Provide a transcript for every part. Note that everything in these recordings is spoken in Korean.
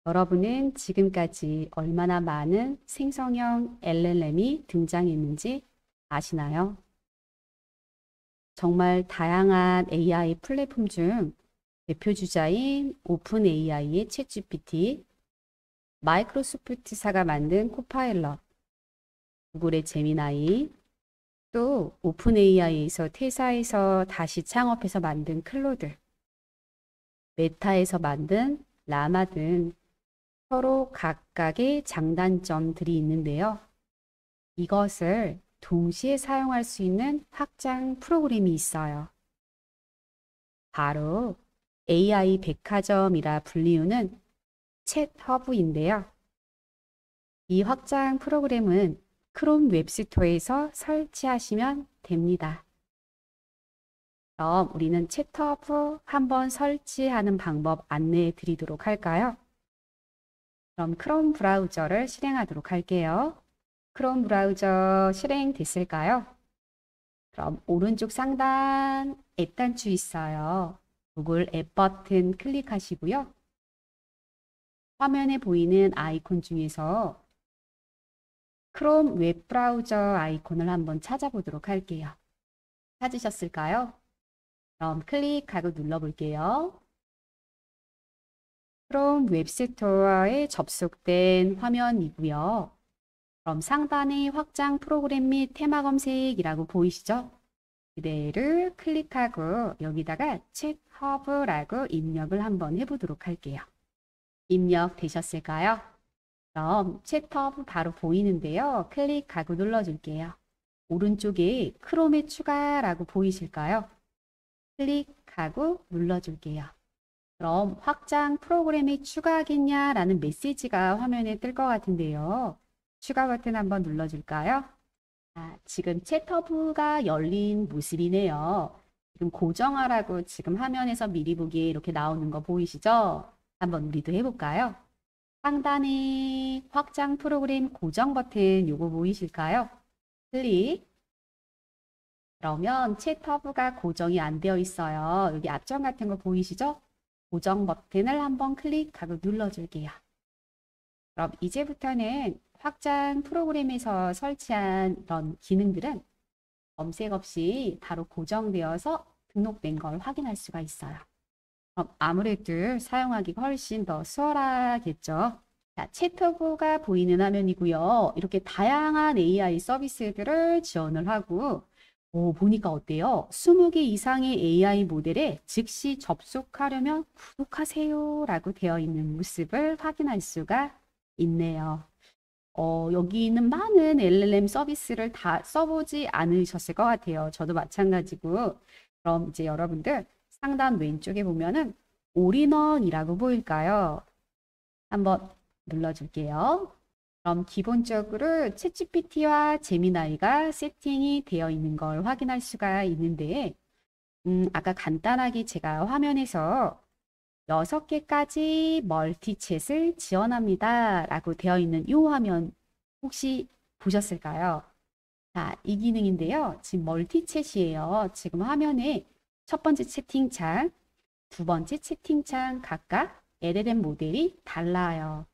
여러분은 지금까지 얼마나 많은 생성형 LLM이 등장했는지 아시나요? 정말 다양한 AI 플랫폼 중 대표 주자인 오픈 AI의 챗GPT, 마이크로소프트사가 만든 코파일럿, 구글의 제미나이, 또 오픈 AI에서 퇴사해서 다시 창업해서 만든 클로드, 메타에서 만든 라마 등 서로 각각의 장단점들이 있는데요. 이것을 동시에 사용할 수 있는 확장 프로그램이 있어요. 바로 AI 백화점이라 불리우는 챗 허브인데요. 이 확장 프로그램은 크롬 웹스토어에서 설치하시면 됩니다. 그럼 우리는 챗 허브 한번 설치하는 방법 안내해 드리도록 할까요? 그럼 크롬 브라우저를 실행하도록 할게요. 크롬 브라우저 실행됐을까요? 그럼 오른쪽 상단 앱 단추 있어요. 구글 앱 버튼 클릭하시고요. 화면에 보이는 아이콘 중에서 크롬 웹 브라우저 아이콘을 한번 찾아보도록 할게요. 찾으셨을까요? 그럼 클릭하고 눌러볼게요. 크롬 웹스토어에 접속된 화면이고요. 그럼 상단에 확장 프로그램 및 테마 검색이라고 보이시죠? 그대를 클릭하고 여기다가 챗 허브라고 입력을 한번 해보도록 할게요. 입력되셨을까요? 그럼 챗 허브 바로 보이는데요. 클릭하고 눌러줄게요. 오른쪽에 크롬에 추가라고 보이실까요? 클릭하고 눌러줄게요. 그럼 확장 프로그램에 추가하겠냐라는 메시지가 화면에 뜰 것 같은데요. 추가 버튼 한번 눌러줄까요? 지금 챗허브가 열린 모습이네요. 지금 고정하라고 지금 화면에서 미리 보기에 이렇게 나오는 거 보이시죠? 한번 우리도 해볼까요? 상단에 확장 프로그램 고정 버튼 요거 보이실까요? 클릭. 그러면 챗허브가 고정이 안 되어 있어요. 여기 앞점 같은 거 보이시죠? 고정 버튼을 한번 클릭하고 눌러줄게요. 그럼 이제부터는 확장 프로그램에서 설치한 이런 기능들은 검색 없이 바로 고정되어서 등록된 걸 확인할 수가 있어요. 그럼 아무래도 사용하기가 훨씬 더 수월하겠죠. 자, 챗허브가 보이는 화면이고요. 이렇게 다양한 AI 서비스들을 지원을 하고 보니까 어때요? 20개 이상의 AI 모델에 즉시 접속하려면 구독하세요 라고 되어 있는 모습을 확인할 수가 있네요. 여기 있는 많은 LLM 서비스를 다 써보지 않으셨을 것 같아요. 저도 마찬가지고. 그럼 이제 여러분들 상단 왼쪽에 보면은 올인원이라고 보일까요? 한번 눌러줄게요. 그럼 기본적으로 챗GPT와 제미나이가 세팅이 되어 있는 걸 확인할 수가 있는데 아까 간단하게 제가 화면에서 6개까지 멀티챗을 지원합니다 라고 되어 있는 이 화면 혹시 보셨을까요? 자, 이 기능인데요. 지금 멀티챗이에요. 지금 화면에 첫 번째 채팅창, 두 번째 채팅창 각각 LLM 모델이 달라요.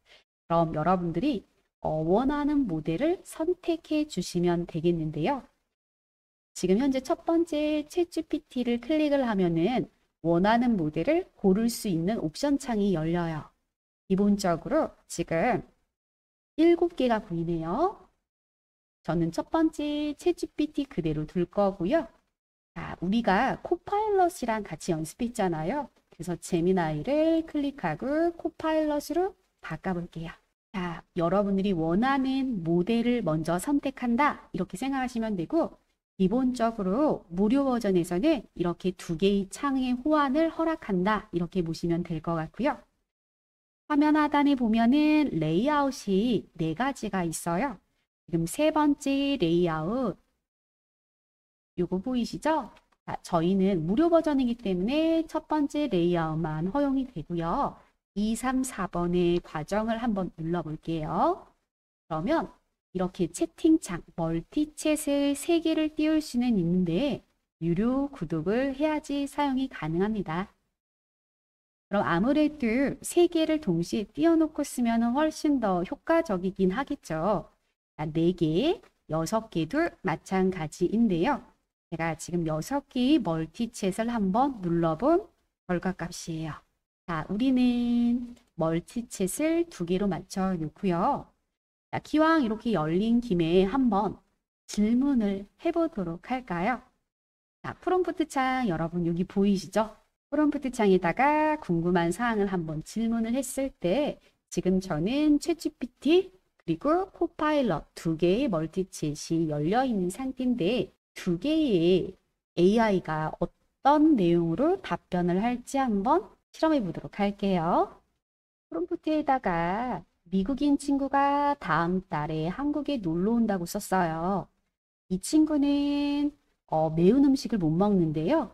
그럼 여러분들이 원하는 모델을 선택해 주시면 되겠는데요. 지금 현재 첫 번째 챗GPT를 클릭을 하면은 원하는 모델을 고를 수 있는 옵션 창이 열려요. 기본적으로 지금 7개가 보이네요. 저는 첫 번째 챗GPT 그대로 둘 거고요. 자, 우리가 코파일럿이랑 같이 연습했잖아요. 그래서 제미나이를 클릭하고 코파일럿으로 바꿔볼게요. 자, 여러분들이 원하는 모델을 먼저 선택한다. 이렇게 생각하시면 되고, 기본적으로 무료 버전에서는 이렇게 2개의 창의 호환을 허락한다. 이렇게 보시면 될 것 같고요. 화면 하단에 보면은 레이아웃이 4가지가 있어요. 지금 세 번째 레이아웃, 요거 보이시죠? 자, 저희는 무료 버전이기 때문에 첫 번째 레이아웃만 허용이 되고요. 2, 3, 4번의 과정을 한번 눌러볼게요. 그러면 이렇게 채팅창, 멀티챗을 3개를 띄울 수는 있는데 유료 구독을 해야지 사용이 가능합니다. 그럼 아무래도 세 개를 동시에 띄워놓고 쓰면 훨씬 더 효과적이긴 하겠죠. 네 개, 여섯 개도 마찬가지인데요. 제가 지금 6개의 멀티챗을 한번 눌러본 결과값이에요. 자, 우리는 멀티챗을 2개로 맞춰 놓고요. 자, 기왕 이렇게 열린 김에 한번 질문을 해보도록 할까요? 자, 프롬프트 창 여러분 여기 보이시죠? 프롬프트 창에다가 궁금한 사항을 한번 질문을 했을 때 지금 저는 챗GPT 그리고 코파일럿 2개의 멀티챗이 열려 있는 상태인데 2개의 AI가 어떤 내용으로 답변을 할지 한번 실험해 보도록 할게요. 프롬프트에다가 미국인 친구가 다음 달에 한국에 놀러 온다고 썼어요. 이 친구는 매운 음식을 못 먹는데요.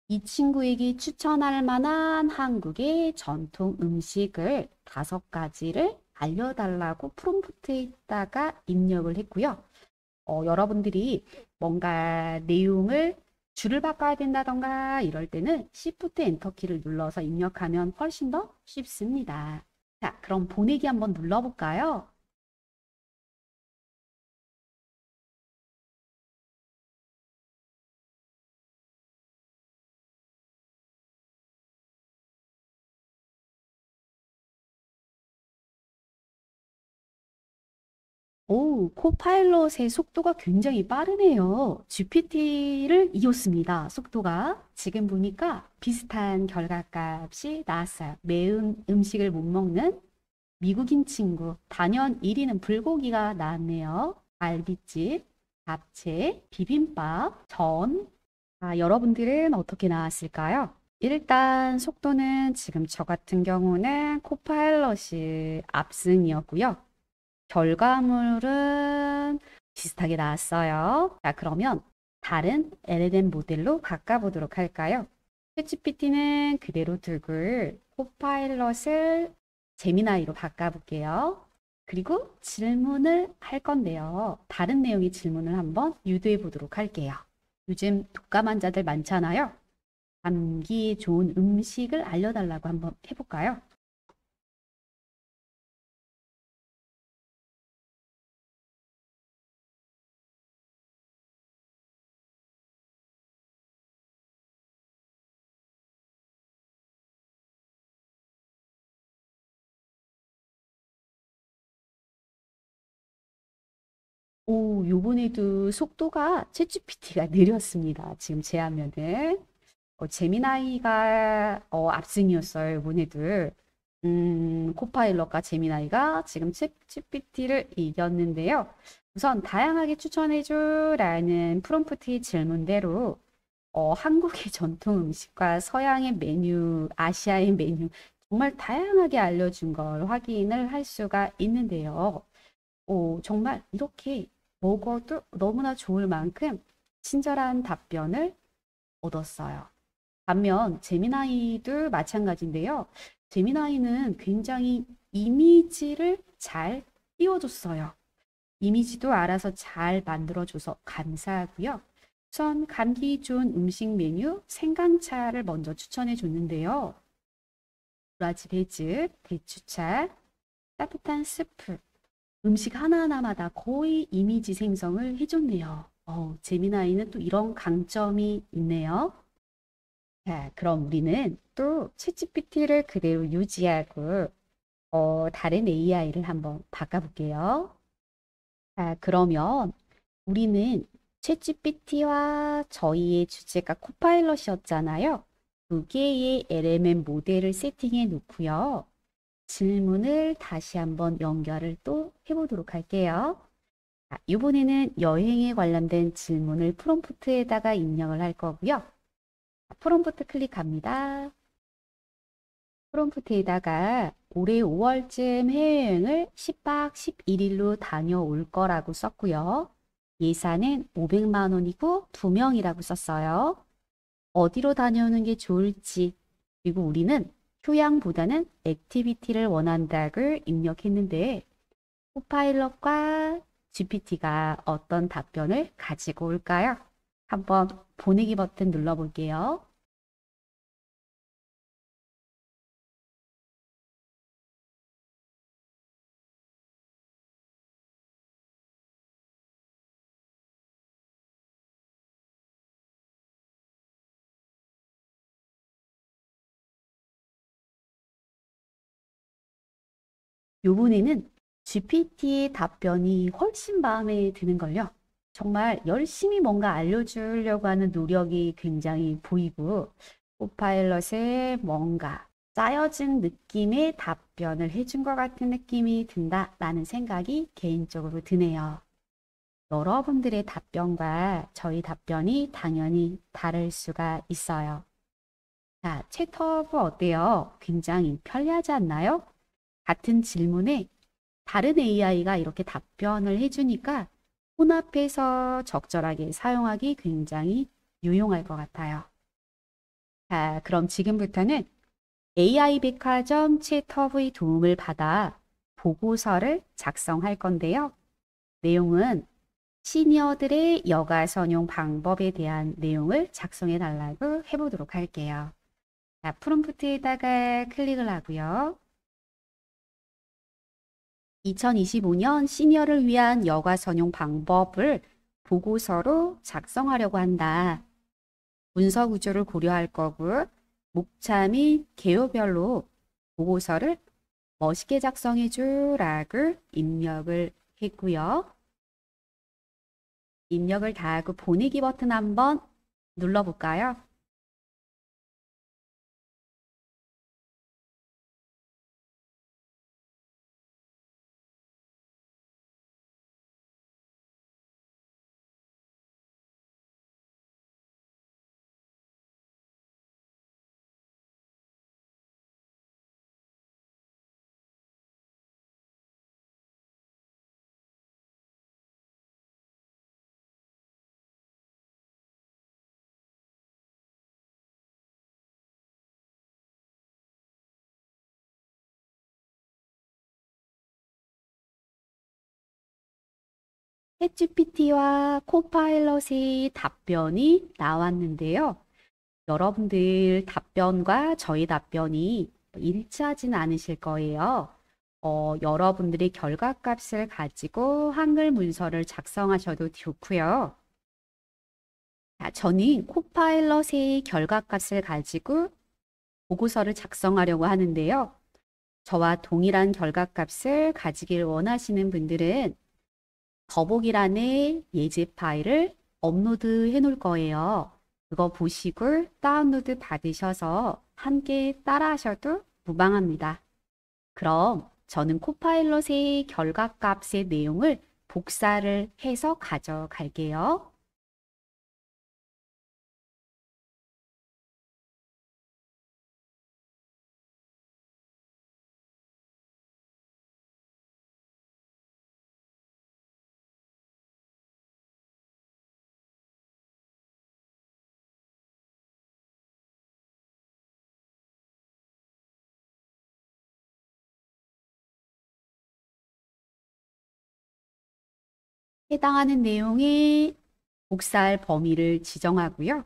이 친구에게 추천할 만한 한국의 전통 음식을 5가지를 알려달라고 프롬프트에다가 입력을 했고요. 여러분들이 뭔가 내용을 줄을 바꿔야 된다던가 이럴 때는 Shift 엔터 키를 눌러서 입력하면 훨씬 더 쉽습니다. 자, 그럼 보내기 한번 눌러볼까요? 오, 코파일럿의 속도가 굉장히 빠르네요. GPT를 이었습니다. 속도가. 지금 보니까 비슷한 결과값이 나왔어요. 매운 음식을 못 먹는 미국인 친구. 단연 1위는 불고기가 나왔네요. 갈비찜, 잡채, 비빔밥, 전. 아, 여러분들은 어떻게 나왔을까요? 일단 속도는 지금 저 같은 경우는 코파일럿이 압승이었고요. 결과물은 비슷하게 나왔어요. 자, 그러면 다른 LLM 모델로 바꿔보도록 할까요? 챗GPT는 그대로 두고 코파일럿을 제미나이로 바꿔볼게요. 그리고 질문을 할 건데요. 다른 내용의 질문을 한번 유도해 보도록 할게요. 요즘 독감 환자들 많잖아요. 감기에 좋은 음식을 알려달라고 한번 해볼까요? 오, 요번에도 속도가 챗GPT가 느렸습니다. 지금 제 화면은. 제미나이가 압승이었어요. 요번에도. 코파일럿과 제미나이가 지금 챗GPT를 이겼는데요. 우선 다양하게 추천해줘라는 프롬프트의 질문대로 한국의 전통 음식과 서양의 메뉴, 아시아의 메뉴 정말 다양하게 알려준 걸 확인을 할 수가 있는데요. 정말 이렇게 먹어도 너무나 좋을 만큼 친절한 답변을 얻었어요. 반면 제미나이도 마찬가지인데요. 제미나이는 굉장히 이미지를 잘 띄워줬어요. 이미지도 알아서 잘 만들어줘서 감사하고요. 우선 감기 좋은 음식 메뉴 생강차를 먼저 추천해 줬는데요. 브라지 배즙, 대추차, 따뜻한 스프, 음식 하나하나마다 거의 이미지 생성을 해줬네요. 제미나이는 또 이런 강점이 있네요. 자, 그럼 우리는 또 챗GPT를 그대로 유지하고 다른 AI를 한번 바꿔볼게요. 자, 그러면 우리는 챗GPT와 저희의 주제가 코파일럿이었잖아요. 2개의 LMM 모델을 세팅해 놓고요. 질문을 다시 한번 연결을 또 해보도록 할게요. 자, 이번에는 여행에 관련된 질문을 프롬프트에다가 입력을 할 거고요. 프롬프트 클릭합니다. 프롬프트에다가 올해 5월쯤 해외여행을 10박 11일로 다녀올 거라고 썼고요. 예산은 500만 원이고 2명이라고 썼어요. 어디로 다녀오는 게 좋을지, 그리고 우리는 휴양보다는 액티비티를 원한다고 입력했는데 코파일럿과 GPT가 어떤 답변을 가지고 올까요? 한번 보내기 버튼 눌러볼게요. 요번에는 GPT의 답변이 훨씬 마음에 드는걸요. 정말 열심히 뭔가 알려주려고 하는 노력이 굉장히 보이고, 코파일럿의 뭔가 짜여진 느낌의 답변을 해준 것 같은 느낌이 든다라는 생각이 개인적으로 드네요. 여러분들의 답변과 저희 답변이 당연히 다를 수가 있어요. 자, 챗허브 어때요? 굉장히 편리하지 않나요? 같은 질문에 다른 AI가 이렇게 답변을 해주니까 혼합해서 적절하게 사용하기 굉장히 유용할 것 같아요. 자, 그럼 지금부터는 AI 백화점 챗허브의 도움을 받아 보고서를 작성할 건데요. 내용은 시니어들의 여가 선용 방법에 대한 내용을 작성해 달라고 해보도록 할게요. 자, 프롬프트에다가 클릭을 하고요. 2025년 시니어를 위한 여가 선용 방법을 보고서로 작성하려고 한다. 문서 구조를 고려할 거고 목차 및 개요별로 보고서를 멋있게 작성해 주라고 입력을 했고요. 입력을 다 하고 보내기 버튼 한번 눌러볼까요? 챗GPT와 코파일럿의 답변이 나왔는데요. 여러분들 답변과 저희 답변이 일치하지는 않으실 거예요. 여러분들이 결과값을 가지고 한글 문서를 작성하셔도 좋고요. 자, 저는 코파일럿의 결과값을 가지고 보고서를 작성하려고 하는데요. 저와 동일한 결과값을 가지길 원하시는 분들은 더보기란에 예제 파일을 업로드 해 놓을 거예요. 그거 보시고 다운로드 받으셔서 함께 따라 하셔도 무방합니다. 그럼 저는 코파일럿의 결과값의 내용을 복사를 해서 가져갈게요. 해당하는 내용이 복사할 범위를 지정하고요.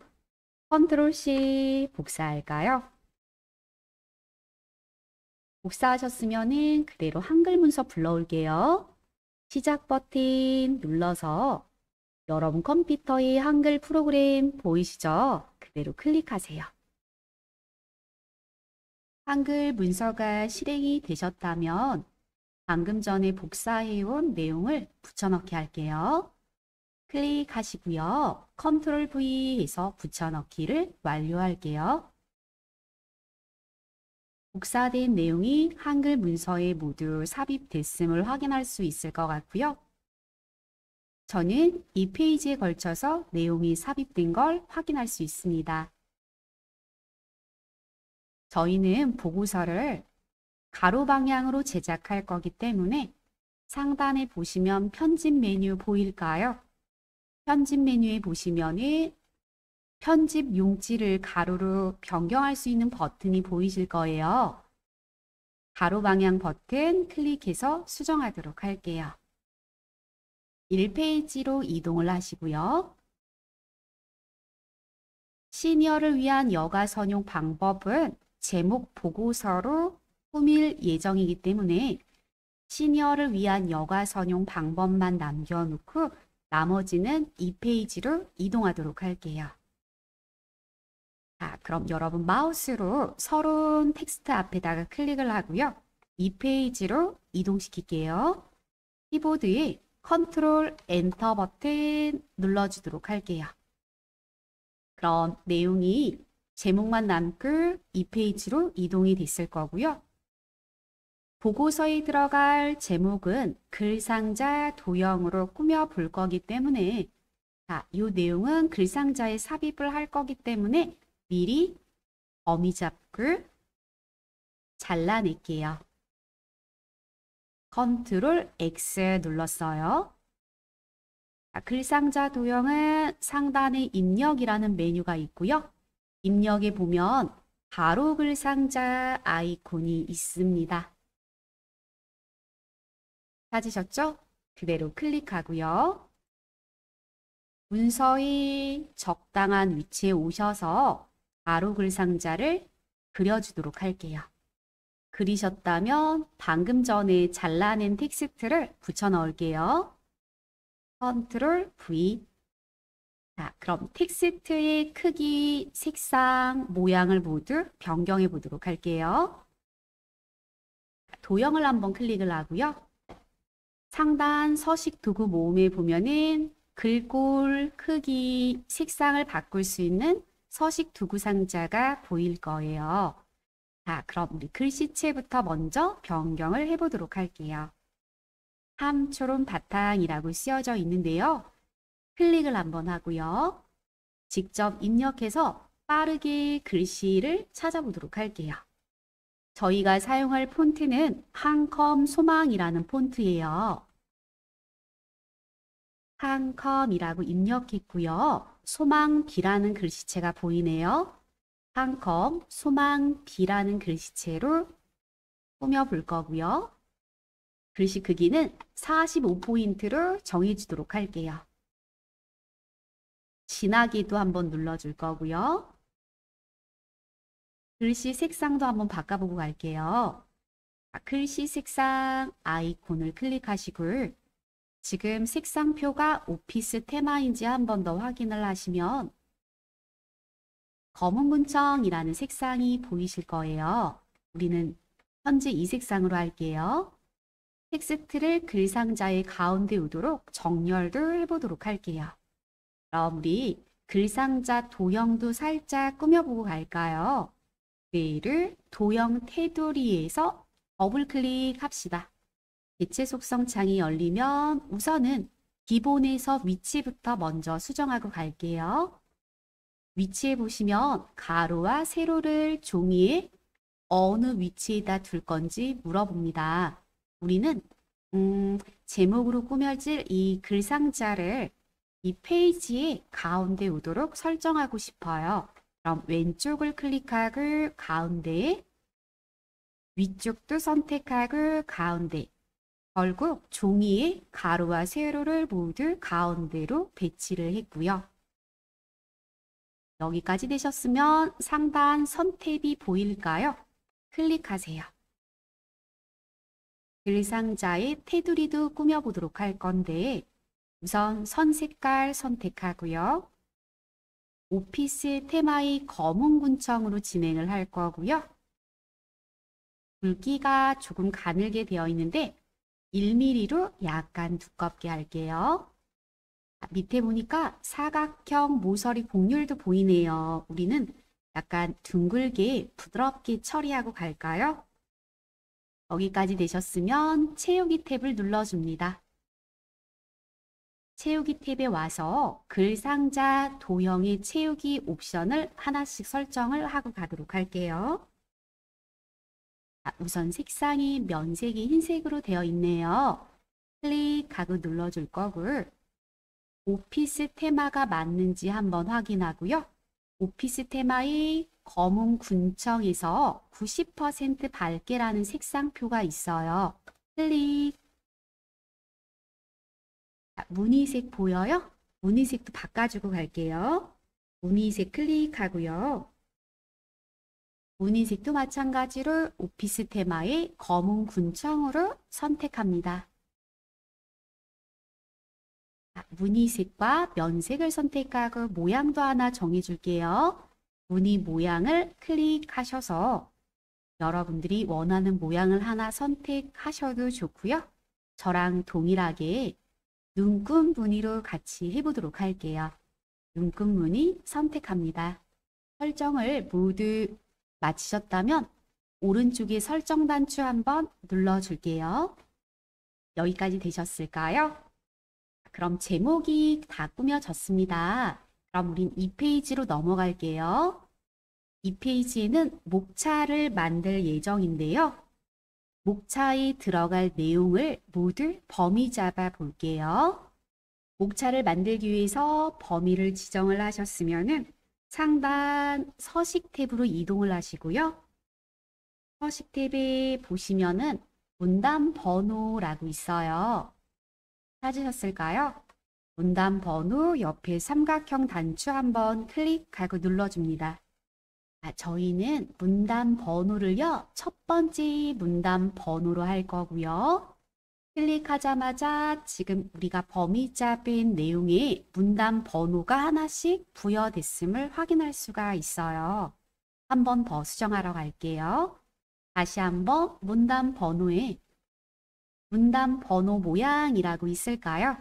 컨트롤 C 복사할까요? 복사하셨으면 그대로 한글 문서 불러올게요. 시작 버튼 눌러서 여러분 컴퓨터의 한글 프로그램 보이시죠? 그대로 클릭하세요. 한글 문서가 실행이 되셨다면 방금 전에 복사해온 내용을 붙여넣기 할게요. 클릭하시고요. 컨트롤 V 해서 붙여넣기를 완료할게요. 복사된 내용이 한글 문서에 모두 삽입됐음을 확인할 수 있을 것 같고요. 저는 이 페이지에 걸쳐서 내용이 삽입된 걸 확인할 수 있습니다. 저희는 보고서를 가로 방향으로 제작할 거기 때문에 상단에 보시면 편집 메뉴 보일까요? 편집 메뉴에 보시면은 편집 용지를 가로로 변경할 수 있는 버튼이 보이실 거예요. 가로 방향 버튼 클릭해서 수정하도록 할게요. 1페이지로 이동을 하시고요. 시니어를 위한 여가 선용 방법은 제목 보고서로 꾸밀 예정이기 때문에 시니어를 위한 여가 선용 방법만 남겨놓고 나머지는 2페이지로 이동하도록 할게요. 자, 그럼 여러분 마우스로 서론 텍스트 앞에다가 클릭을 하고요. 이 페이지로 이동시킬게요. 키보드에 컨트롤 엔터 버튼 눌러주도록 할게요. 그럼 내용이 제목만 남고 이 페이지로 이동이 됐을 거고요. 보고서에 들어갈 제목은 글상자 도형으로 꾸며 볼 거기 때문에 이 내용은 글상자에 삽입을 할 거기 때문에 미리 어미 잡고 잘라낼게요. 컨트롤 X 눌렀어요. 글상자 도형은 상단에 입력이라는 메뉴가 있고요. 입력에 보면 바로 글상자 아이콘이 있습니다. 찾으셨죠? 그대로 클릭하고요. 문서의 적당한 위치에 오셔서 바로 글상자를 그려주도록 할게요. 그리셨다면 방금 전에 잘라낸 텍스트를 붙여 넣을게요. 컨트롤 V. 자, 그럼 텍스트의 크기, 색상, 모양을 모두 변경해 보도록 할게요. 도형을 한번 클릭을 하고요. 상단 서식 도구 모음에 보면은 글꼴, 크기, 색상을 바꿀 수 있는 서식 도구 상자가 보일 거예요. 자, 그럼 우리 글씨체부터 먼저 변경을 해보도록 할게요. 함초롬 바탕이라고 쓰여져 있는데요. 클릭을 한번 하고요. 직접 입력해서 빠르게 글씨를 찾아보도록 할게요. 저희가 사용할 폰트는 한컴 소망이라는 폰트예요. 한컴이라고 입력했고요. 소망비라는 글씨체가 보이네요. 한컴 소망비라는 글씨체로 꾸며볼 거고요. 글씨 크기는 45포인트로 정해주도록 할게요. 진하기도 한번 눌러줄 거고요. 글씨 색상도 한번 바꿔보고 갈게요. 글씨 색상 아이콘을 클릭하시고 지금 색상표가 오피스 테마인지 한 번 더 확인을 하시면 검은 문청이라는 색상이 보이실 거예요. 우리는 현재 이 색상으로 할게요. 텍스트를 글상자의 가운데 오도록 정렬도 해보도록 할게요. 그럼 우리 글상자 도형도 살짝 꾸며보고 갈까요? 뇌를 도형 테두리에서 더블 클릭합시다. 개체 속성 창이 열리면 우선은 기본에서 위치부터 먼저 수정하고 갈게요. 위치에 보시면 가로와 세로를 종이에 어느 위치에다 둘 건지 물어봅니다. 우리는 제목으로 꾸며질 이 글상자를 이 페이지의 가운데 오도록 설정하고 싶어요. 그럼 왼쪽을 클릭하고 가운데, 위쪽도 선택하고 가운데, 결국 종이에 가로와 세로를 모두 가운데로 배치를 했고요. 여기까지 되셨으면 상단 선택이 보일까요? 클릭하세요. 글상자의 테두리도 꾸며보도록 할 건데 우선 선 색깔 선택하고요. 오피스 테마의 검은 군청으로 진행을 할 거고요. 굵기가 조금 가늘게 되어 있는데 1mm로 약간 두껍게 할게요. 밑에 보니까 사각형 모서리 곡률도 보이네요. 우리는 약간 둥글게 부드럽게 처리하고 갈까요? 여기까지 되셨으면 채우기 탭을 눌러줍니다. 채우기 탭에 와서 글상자 도형의 채우기 옵션을 하나씩 설정을 하고 가도록 할게요. 우선 색상이 면색이 흰색으로 되어 있네요. 클릭하고 눌러줄 거고 오피스 테마가 맞는지 한번 확인하고요. 오피스 테마의 검은 군청에서 90% 밝게라는 색상표가 있어요. 클릭. 무늬색 보여요? 무늬색도 바꿔주고 갈게요. 무늬색 클릭하고요. 무늬색도 마찬가지로 오피스 테마의 검은 군청으로 선택합니다. 무늬색과 면색을 선택하고 모양도 하나 정해줄게요. 무늬 모양을 클릭하셔서 여러분들이 원하는 모양을 하나 선택하셔도 좋고요. 저랑 동일하게 눈금 무늬로 같이 해보도록 할게요. 눈금 무늬 선택합니다. 설정을 모두 마치셨다면 오른쪽에 설정 단추 한번 눌러줄게요. 여기까지 되셨을까요? 그럼 제목이 다 꾸며졌습니다. 그럼 우린 2페이지로 넘어갈게요. 이 페이지에는 목차를 만들 예정인데요. 목차에 들어갈 내용을 모두 범위 잡아 볼게요. 목차를 만들기 위해서 범위를 지정을 하셨으면 상단 서식 탭으로 이동을 하시고요. 서식 탭에 보시면은 문단 번호라고 있어요. 찾으셨을까요? 문단 번호 옆에 삼각형 단추 한번 클릭하고 눌러줍니다. 저희는 문단 번호를요, 첫 번째 문단 번호로 할 거고요. 클릭하자마자 지금 우리가 범위 잡은 내용에 문단 번호가 하나씩 부여됐음을 확인할 수가 있어요. 한 번 더 수정하러 갈게요. 다시 한번 문단 번호에 문단 번호 모양이라고 있을까요?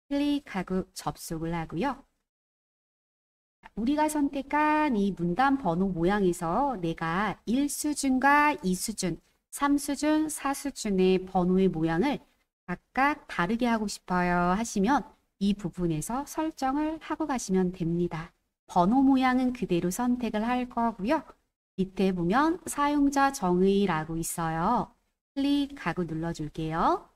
클릭하고 접속을 하고요. 우리가 선택한 이 문단 번호 모양에서 내가 1수준과 2수준, 3수준, 4수준의 번호의 모양을 각각 다르게 하고 싶어요 하시면 이 부분에서 설정을 하고 가시면 됩니다. 번호 모양은 그대로 선택을 할 거고요. 밑에 보면 사용자 정의라고 있어요. 클릭하고 눌러줄게요.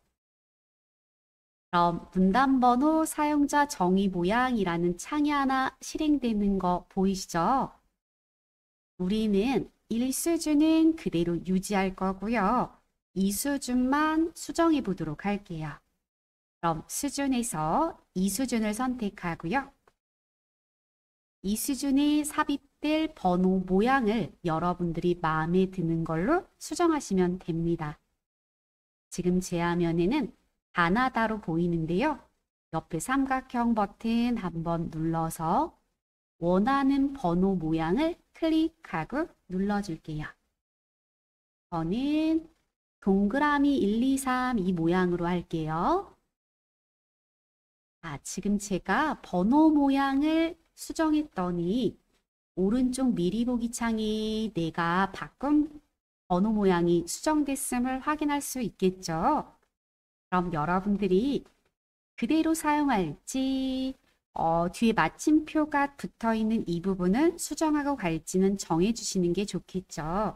그럼 문단 번호 사용자 정의 모양이라는 창이 하나 실행되는 거 보이시죠? 우리는 1수준은 그대로 유지할 거고요. 2수준만 수정해 보도록 할게요. 그럼 수준에서 2수준을 선택하고요. 2수준에 삽입될 번호 모양을 여러분들이 마음에 드는 걸로 수정하시면 됩니다. 지금 제 화면에는 가나다로 보이는데요. 옆에 삼각형 버튼 한번 눌러서 원하는 번호 모양을 클릭하고 눌러줄게요. 저는 동그라미 1, 2, 3 이 모양으로 할게요. 지금 제가 번호 모양을 수정했더니 오른쪽 미리 보기 창에 내가 바꾼 번호 모양이 수정됐음을 확인할 수 있겠죠. 그럼 여러분들이 그대로 사용할지 뒤에 마침표가 붙어 있는 이 부분은 수정하고 갈지는 정해 주시는 게 좋겠죠.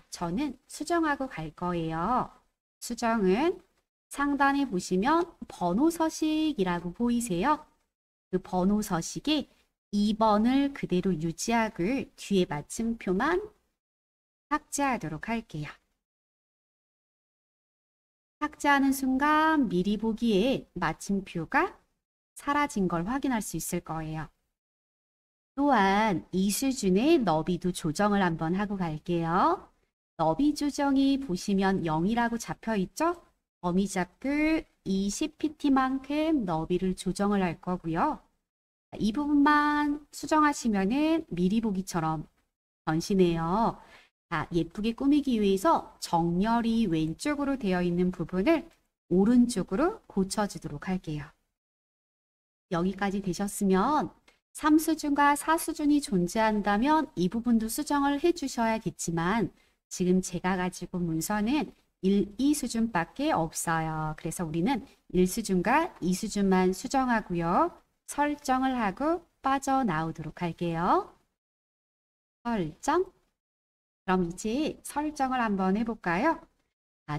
저는 수정하고 갈 거예요. 수정은 상단에 보시면 번호 서식이라고 보이세요? 그 번호 서식에 2번을 그대로 유지하고 뒤에 마침표만 삭제하도록 할게요. 삭제하는 순간 미리 보기에 마침표가 사라진 걸 확인할 수 있을 거예요. 또한 이 수준의 너비도 조정을 한번 하고 갈게요. 너비 조정이 보시면 0이라고 잡혀 있죠? 범위 잡고 20pt만큼 너비를 조정을 할 거고요. 이 부분만 수정하시면은 미리 보기처럼 변신해요. 예쁘게 꾸미기 위해서 정렬이 왼쪽으로 되어 있는 부분을 오른쪽으로 고쳐주도록 할게요. 여기까지 되셨으면 3수준과 4수준이 존재한다면 이 부분도 수정을 해주셔야겠지만 지금 제가 가지고 문서는 1, 2수준밖에 없어요. 그래서 우리는 1수준과 2수준만 수정하고요. 설정을 하고 빠져나오도록 할게요. 설정. 그럼 이제 설정을 한번 해볼까요?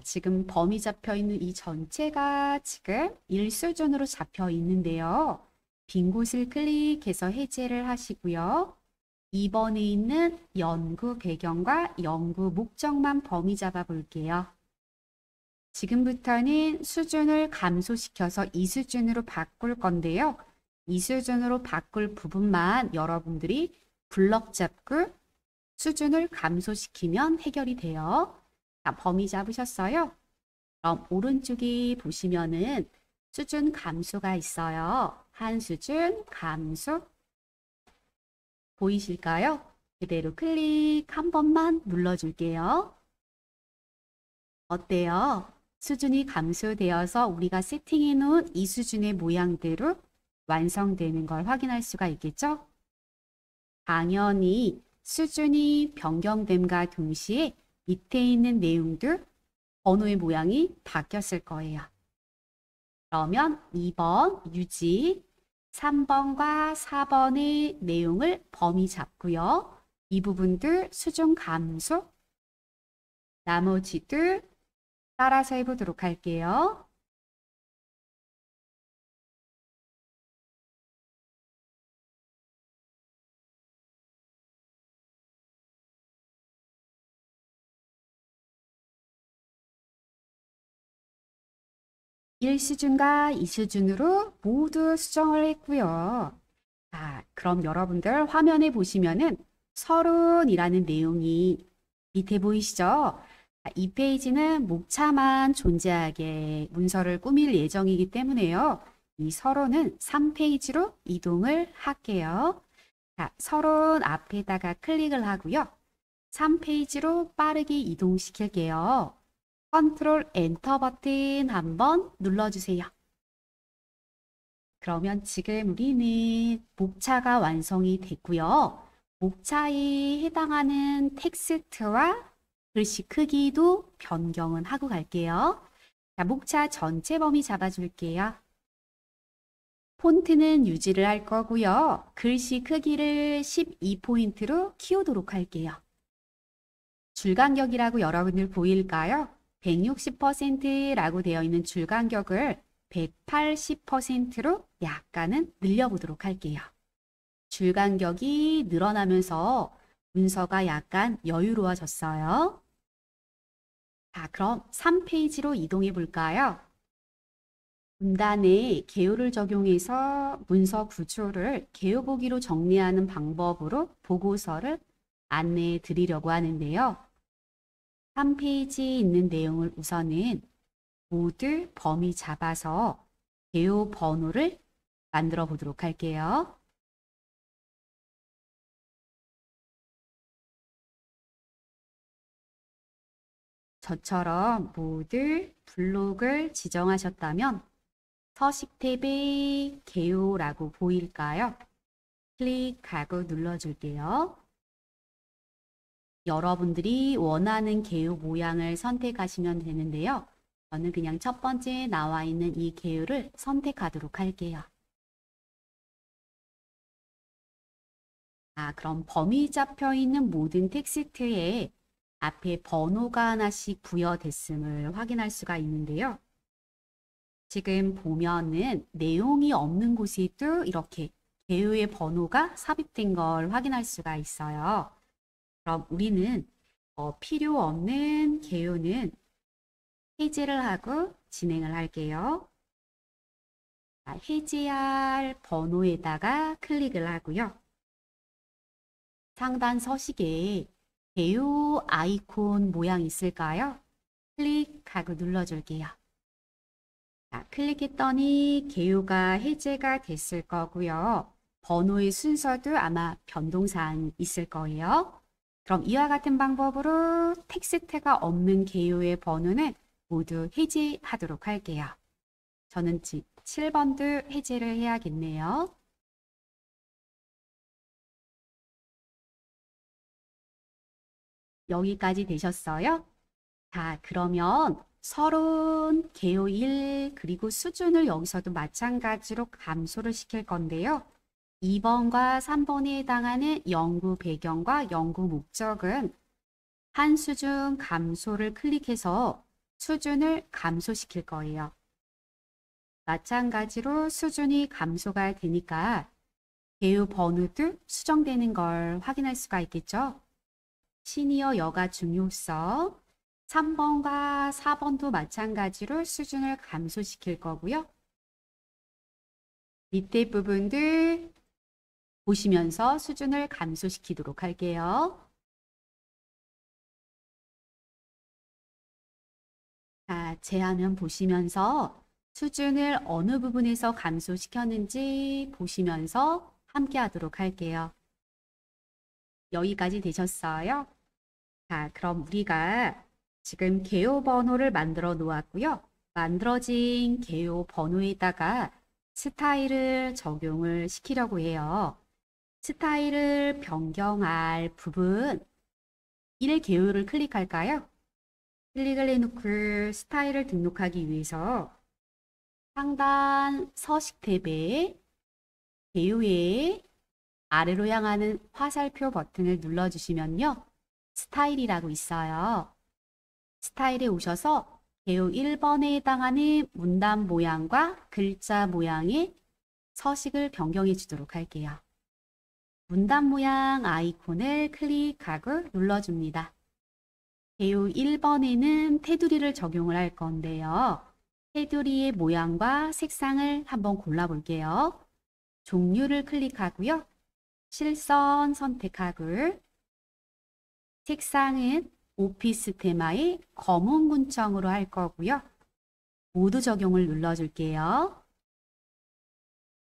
지금 범위 잡혀 있는 이 전체가 지금 1수준으로 잡혀 있는데요. 빈 곳을 클릭해서 해제를 하시고요. 2번에 있는 연구 배경과 연구 목적만 범위 잡아 볼게요. 지금부터는 수준을 감소시켜서 2수준으로 바꿀 건데요. 2수준으로 바꿀 부분만 여러분들이 블럭 잡고 수준을 감소시키면 해결이 돼요. 범위 잡으셨어요? 그럼 오른쪽에 보시면은 수준 감소가 있어요. 한 수준 감소 보이실까요? 그대로 클릭 한 번만 눌러줄게요. 어때요? 수준이 감소되어서 우리가 세팅해 놓은 이 수준의 모양대로 완성되는 걸 확인할 수가 있겠죠? 당연히 수준이 변경됨과 동시에 밑에 있는 내용들, 번호의 모양이 바뀌었을 거예요. 그러면 2번 유지, 3번과 4번의 내용을 범위 잡고요. 이 부분들 수준 감소, 나머지들 따라서 해보도록 할게요. 일 수준과 2수준으로 모두 수정을 했고요. 자, 그럼 여러분들 화면에 보시면은 서론이라는 내용이 밑에 보이시죠? 이 페이지는 목차만 존재하게 문서를 꾸밀 예정이기 때문에요. 이 서론은 3페이지로 이동을 할게요. 자, 서론 앞에다가 클릭을 하고요. 3페이지로 빠르게 이동시킬게요. 컨트롤 엔터 버튼 한번 눌러주세요. 그러면 지금 우리는 목차가 완성이 됐고요. 목차에 해당하는 텍스트와 글씨 크기도 변경은 하고 갈게요. 자, 목차 전체 범위 잡아줄게요. 폰트는 유지를 할 거고요. 글씨 크기를 12포인트로 키우도록 할게요. 줄간격이라고 여러분들 보일까요? 160%라고 되어 있는 줄간격을 180%로 약간은 늘려보도록 할게요. 줄간격이 늘어나면서 문서가 약간 여유로워졌어요. 자, 그럼 3페이지로 이동해 볼까요? 문단에 개요를 적용해서 문서 구조를 개요 보기로 정리하는 방법으로 보고서를 안내해 드리려고 하는데요. 3페이지에 있는 내용을 우선은 모두 범위 잡아서 개요 번호를 만들어 보도록 할게요. 저처럼 모두 블록을 지정하셨다면 서식 탭에 개요라고 보일까요? 클릭하고 눌러줄게요. 여러분들이 원하는 개요 모양을 선택하시면 되는데요. 저는 그냥 첫 번째 나와 있는 이 개요를 선택하도록 할게요. 그럼 범위 잡혀 있는 모든 텍스트에 앞에 번호가 하나씩 부여됐음을 확인할 수가 있는데요. 지금 보면은 내용이 없는 곳에도 이렇게 개요의 번호가 삽입된 걸 확인할 수가 있어요. 그럼 우리는 필요 없는 개요는 해제를 하고 진행을 할게요. 해제할 번호에다가 클릭을 하고요. 상단 서식에 개요 아이콘 모양 있을까요? 클릭하고 눌러줄게요. 자, 클릭했더니 개요가 해제가 됐을 거고요. 번호의 순서도 아마 변동사항이 있을 거예요. 그럼 이와 같은 방법으로 텍스트가 없는 개요의 번호는 모두 해제하도록 할게요. 저는 7번도 해제를 해야겠네요. 여기까지 되셨어요? 자, 그러면 서론, 개요 1, 그리고 수준을 여기서도 마찬가지로 감소를 시킬 건데요. 2번과 3번에 해당하는 연구 배경과 연구 목적은 한 수준 감소를 클릭해서 수준을 감소시킬 거예요. 마찬가지로 수준이 감소가 되니까 개요 번호도 수정되는 걸 확인할 수가 있겠죠. 시니어 여가 중요성 3번과 4번도 마찬가지로 수준을 감소시킬 거고요. 밑에 부분들 보시면서 수준을 감소시키도록 할게요. 자, 제 화면 보시면서 수준을 어느 부분에서 감소시켰는지 보시면서 함께 하도록 할게요. 여기까지 되셨어요? 자, 그럼 우리가 지금 개요 번호를 만들어 놓았고요. 만들어진 개요 번호에다가 스타일을 적용을 시키려고 해요. 스타일을 변경할 부분 1개요를 클릭할까요? 클릭을 해놓고 스타일을 등록하기 위해서 상단 서식 탭에 개요의 아래로 향하는 화살표 버튼을 눌러주시면요. 스타일이라고 있어요. 스타일에 오셔서 개요 1번에 해당하는 문단 모양과 글자 모양의 서식을 변경해 주도록 할게요. 문단 모양 아이콘을 클릭하고 눌러줍니다. 개요 1번에는 테두리를 적용을 할 건데요. 테두리의 모양과 색상을 한번 골라볼게요. 종류를 클릭하고요. 실선 선택하고 색상은 오피스 테마의 검은 군청으로 할 거고요. 모두 적용을 눌러줄게요.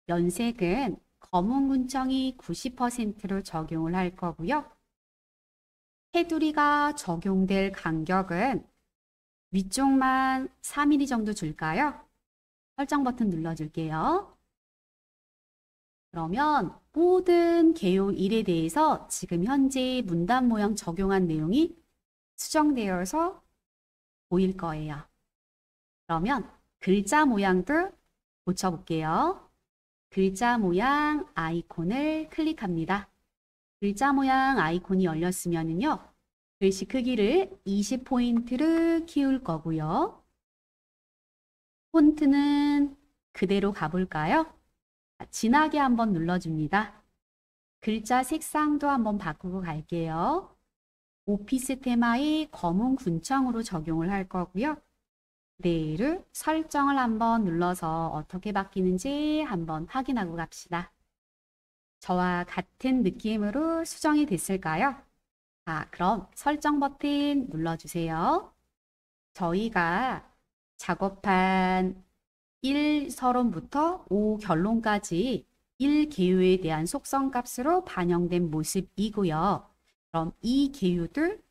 연색은 검은 군청이 90%로 적용을 할 거고요. 테두리가 적용될 간격은 위쪽만 4mm 정도 줄까요? 설정 버튼 눌러줄게요. 그러면 모든 개요 1에 대해서 지금 현재 문단 모양 적용한 내용이 수정되어서 보일 거예요. 그러면 글자 모양도 고쳐볼게요. 글자 모양 아이콘을 클릭합니다. 글자 모양 아이콘이 열렸으면요. 글씨 크기를 20포인트로 키울 거고요. 폰트는 그대로 가볼까요? 진하게 한번 눌러줍니다. 글자 색상도 한번 바꾸고 갈게요. 오피스 테마의 검은 군청으로 적용을 할 거고요. 그대로 설정을 한번 눌러서 어떻게 바뀌는지 한번 확인하고 갑시다. 저와 같은 느낌으로 수정이 됐을까요? 자, 그럼 설정 버튼 눌러주세요. 저희가 작업한 1 서론부터 5 결론까지 1 개요에 대한 속성 값으로 반영된 모습이고요. 그럼 이 개요들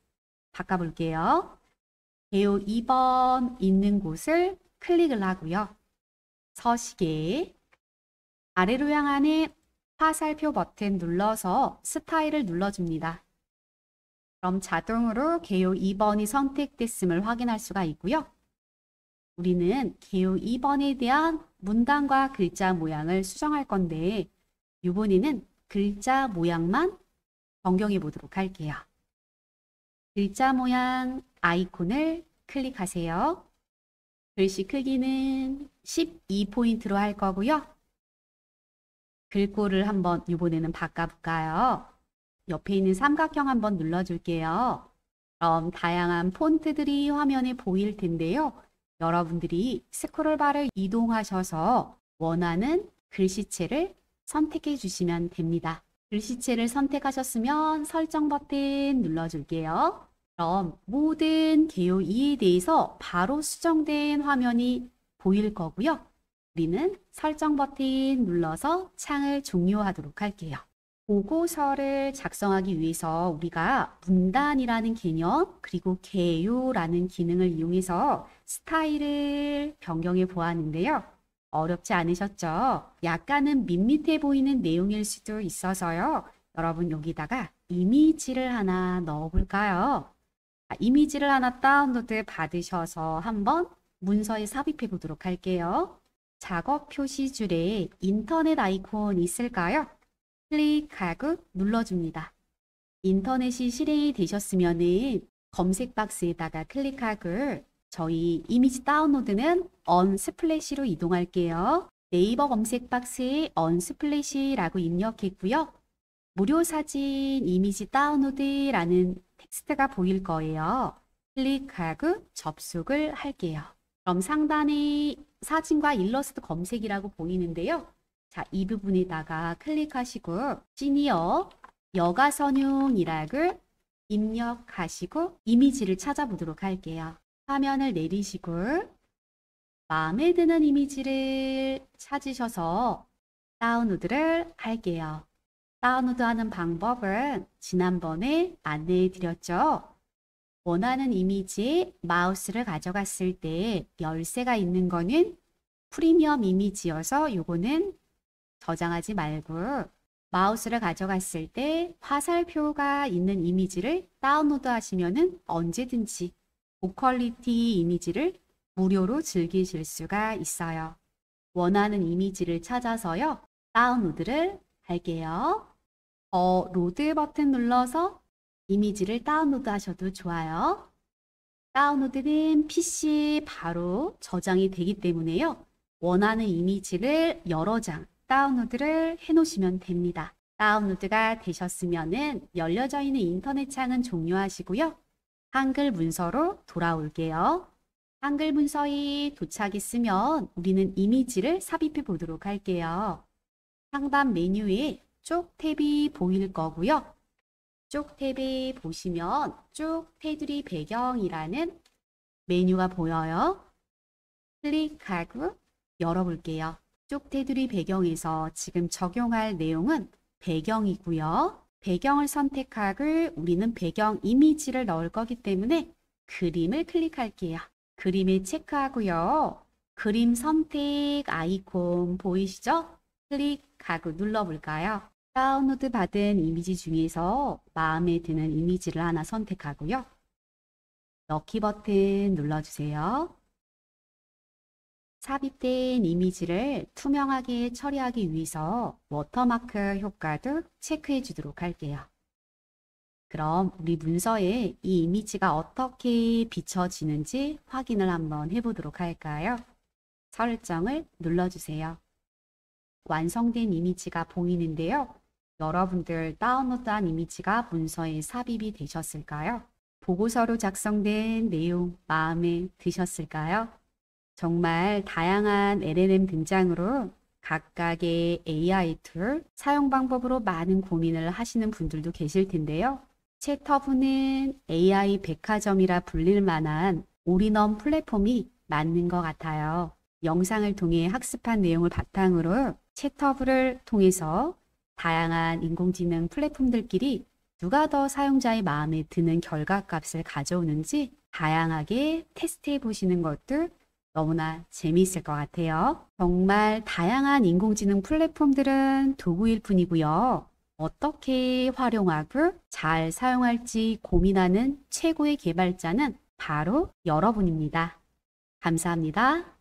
바꿔볼게요. 개요 2번 있는 곳을 클릭을 하고요. 서식에 아래로 향하는 화살표 버튼 눌러서 스타일을 눌러줍니다. 그럼 자동으로 개요 2번이 선택됐음을 확인할 수가 있고요. 우리는 개요 2번에 대한 문단과 글자 모양을 수정할 건데 이번에는 글자 모양만 변경해 보도록 할게요. 글자 모양 아이콘을 클릭하세요. 글씨 크기는 12포인트로 할 거고요. 글꼴을 한번 이번에는 바꿔볼까요? 옆에 있는 삼각형 한번 눌러줄게요. 그럼 다양한 폰트들이 화면에 보일 텐데요. 여러분들이 스크롤바를 이동하셔서 원하는 글씨체를 선택해 주시면 됩니다. 글씨체를 선택하셨으면 설정 버튼 눌러줄게요. 그럼 모든 개요 2에 대해서 바로 수정된 화면이 보일 거고요. 우리는 설정 버튼 눌러서 창을 종료하도록 할게요. 보고서를 작성하기 위해서 우리가 문단이라는 개념 그리고 개요라는 기능을 이용해서 스타일을 변경해 보았는데요. 어렵지 않으셨죠? 약간은 밋밋해 보이는 내용일 수도 있어서요. 여러분 여기다가 이미지를 하나 넣어볼까요? 이미지를 하나 다운로드 받으셔서 한번 문서에 삽입해 보도록 할게요. 작업 표시줄에 인터넷 아이콘 있을까요? 클릭하고 눌러줍니다. 인터넷이 실행이 되셨으면 검색 박스에다가 클릭하고 저희 이미지 다운로드는 언스플래시로 이동할게요. 네이버 검색 박스에 언스플래시라고 입력했고요. 무료 사진 이미지 다운로드라는 텍스트가 보일 거예요. 클릭하고 접속을 할게요. 그럼 상단에 사진과 일러스트 검색이라고 보이는데요. 자, 이 부분에다가 클릭하시고 시니어 여가선용이라고 입력하시고 이미지를 찾아보도록 할게요. 화면을 내리시고 마음에 드는 이미지를 찾으셔서 다운로드를 할게요. 다운로드하는 방법은 지난번에 안내해 드렸죠. 원하는 이미지에 마우스를 가져갔을 때 열쇠가 있는 거는 프리미엄 이미지여서 요거는 저장하지 말고 마우스를 가져갔을 때 화살표가 있는 이미지를 다운로드 하시면은 언제든지 고퀄리티 이미지를 무료로 즐기실 수가 있어요. 원하는 이미지를 찾아서요. 다운로드를 할게요. 로드 버튼 눌러서 이미지를 다운로드 하셔도 좋아요. 다운로드는 PC 바로 저장이 되기 때문에요. 원하는 이미지를 여러 장 다운로드를 해 놓으시면 됩니다. 다운로드가 되셨으면은 열려져 있는 인터넷 창은 종료하시고요. 한글 문서로 돌아올게요. 한글 문서에 도착했으면 우리는 이미지를 삽입해 보도록 할게요. 상단 메뉴에 쪽 탭이 보일 거고요. 쪽 탭에 보시면 쭉 테두리 배경이라는 메뉴가 보여요. 클릭하고 열어볼게요. 쪽 테두리 배경에서 지금 적용할 내용은 배경이고요. 배경을 선택하고 우리는 배경 이미지를 넣을 거기 때문에 그림을 클릭할게요. 그림을 체크하고요. 그림 선택 아이콘 보이시죠? 클릭하고 눌러볼까요? 다운로드 받은 이미지 중에서 마음에 드는 이미지를 하나 선택하고요. 넣기 버튼 눌러주세요. 삽입된 이미지를 투명하게 처리하기 위해서 워터마크 효과도 체크해 주도록 할게요. 그럼 우리 문서에 이 이미지가 어떻게 비춰지는지 확인을 한번 해보도록 할까요? 설정을 눌러주세요. 완성된 이미지가 보이는데요. 여러분들 다운로드한 이미지가 문서에 삽입이 되셨을까요? 보고서로 작성된 내용 마음에 드셨을까요? 정말 다양한 LLM 등장으로 각각의 AI 툴 사용 방법으로 많은 고민을 하시는 분들도 계실 텐데요. 챗허브는 AI 백화점이라 불릴 만한 올인원 플랫폼이 맞는 것 같아요. 영상을 통해 학습한 내용을 바탕으로 챗허브를 통해서 다양한 인공지능 플랫폼들끼리 누가 더 사용자의 마음에 드는 결과값을 가져오는지 다양하게 테스트해 보시는 것도 너무나 재미있을 것 같아요. 정말 다양한 인공지능 플랫폼들은 도구일 뿐이고요. 어떻게 활용하고 잘 사용할지 고민하는 최고의 개발자는 바로 여러분입니다. 감사합니다.